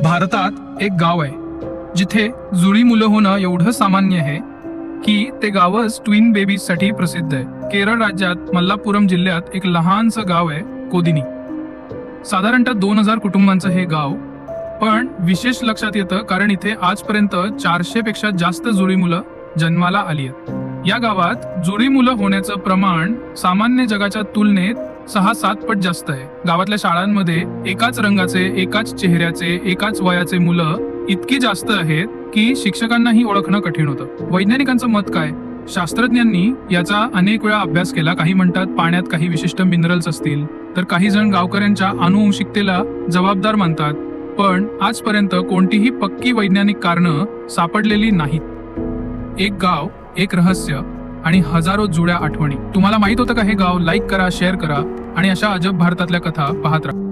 भारतात एक गाव आहे जिथे जुळी मुलं होणं एवढं सामान्य आहे की ते गावच ट्विन बेबीज साठी प्रसिद्ध आहे. केरळ राज्यात मल्लापुरम जिल्ह्यात एक लहानसं गाव आहे कोदिनी. साधारणतः 2000 कुटुंबांचं हे गाव, पण विशेष लक्षात येतं कारण इथे आजपर्यंत 400 पेक्षा जास्त जुळी मुलं जन्माला आली आहेत. या गावात जुळी मुलं होण्याचं प्रमाण सामान्य जगाच्या तुलनेत 6-7 पट जास्त आहे. गावातल्या शाळांमध्ये एकाच रंगाचे, एकाच चेहऱ्याचे, एकाच वयाचे मुलं इतकी जास्त आहेत की शिक्षकांनाही ओळखणं कठीण होतं. वैज्ञानिकांचं मत काय? शास्त्रज्ञांनी याचा अनेक वेळा अभ्यास केला. काही म्हणतात पाण्यात काही विशिष्ट मिनरल्स असतील, तर काही जण गावकऱ्यांच्या आनुवंशिकतेला जबाबदार मानतात. पण आजपर्यंत कोणतीही पक्की वैज्ञानिक कारणं सापडलेली नाहीत. एक गाव, एक रहस्य आणि हजारो जुळ्या आठवणी. तुम्हाला माहित होतं का हे गाव? लाईक करा, शेअर करा आणि अशा अजब भारतातल्या कथा पाहत राहा.